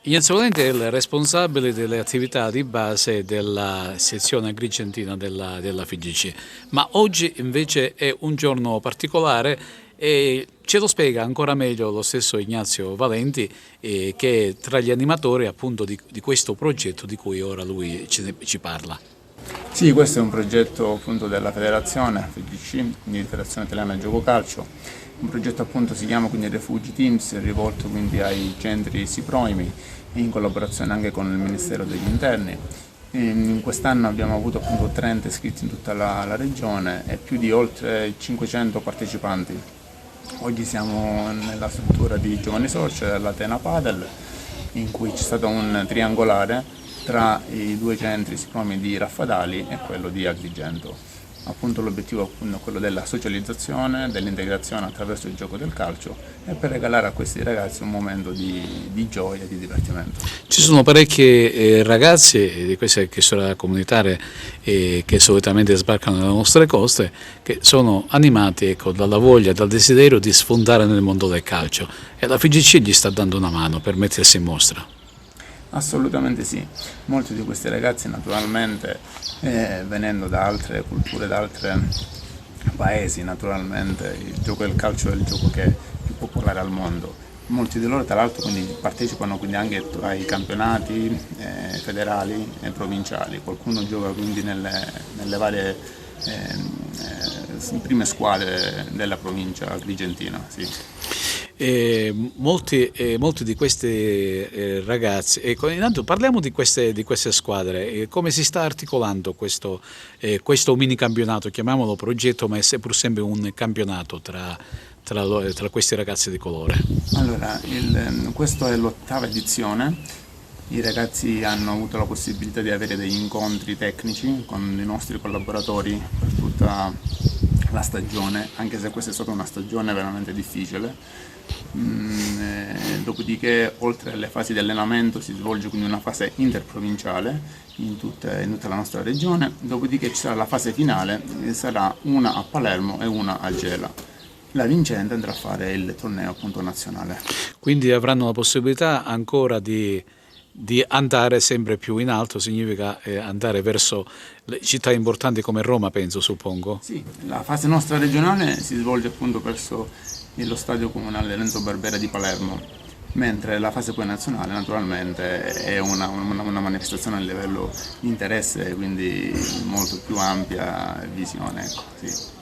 Ignazio Valenti è il responsabile delle attività di base della sezione agrigentina della FIGC, ma oggi invece è un giorno particolare e ce lo spiega ancora meglio lo stesso Ignazio Valenti, che è tra gli animatori appunto di questo progetto di cui ora lui ci parla. Sì, questo è un progetto appunto della federazione FIGC, quindi Federazione Italiana Gioco Calcio. Un progetto appunto si chiama quindi Refugi Teams, rivolto quindi ai centri SIPROIMI in collaborazione anche con il Ministero degli Interni. In quest'anno abbiamo avuto appunto 30 iscritti in tutta la regione e più di oltre 500 partecipanti. Oggi siamo nella struttura di Giovanni Sorce dell'Atena Padel, in cui c'è stato un triangolare tra i due centri SIPROIMI di Raffadali e quello di Agrigento. Appunto l'obiettivo è quello della socializzazione, dell'integrazione attraverso il gioco del calcio e per regalare a questi ragazzi un momento di gioia e di divertimento. Ci sono parecchi ragazzi di queste che sono comunitarie che solitamente sbarcano nelle nostre coste, che sono animati, ecco, dalla voglia, dal desiderio di sfondare nel mondo del calcio, e la FIGC gli sta dando una mano per mettersi in mostra. Assolutamente sì, molti di questi ragazzi naturalmente venendo da altre culture, da altri paesi, naturalmente il gioco del calcio è il gioco che è più popolare al mondo. Molti di loro tra l'altro partecipano quindi anche ai campionati federali e provinciali, qualcuno gioca quindi nelle varie prime squadre della provincia agrigentina. Sì. Molti di questi ragazzi, ecco, intanto parliamo di queste squadre, come si sta articolando questo mini campionato, chiamiamolo progetto, ma è pur sempre un campionato tra questi ragazzi di colore. Allora, questa è l'8ª edizione, i ragazzi hanno avuto la possibilità di avere degli incontri tecnici con i nostri collaboratori per tutta la stagione, anche se questa è stata una stagione veramente difficile. Dopodiché, oltre alle fasi di allenamento, si svolge quindi una fase interprovinciale in tutta la nostra regione, dopodiché ci sarà la fase finale, sarà una a Palermo e una a Gela. La vincente andrà a fare il torneo appunto nazionale. Quindi avranno la possibilità ancora di andare sempre più in alto, significa andare verso le città importanti come Roma, penso, suppongo? Sì, la fase nostra regionale si svolge appunto verso lo stadio comunale Renzo Barbera di Palermo, mentre la fase poi nazionale naturalmente è una manifestazione a livello di interesse, quindi molto più ampia visione. Ecco, sì.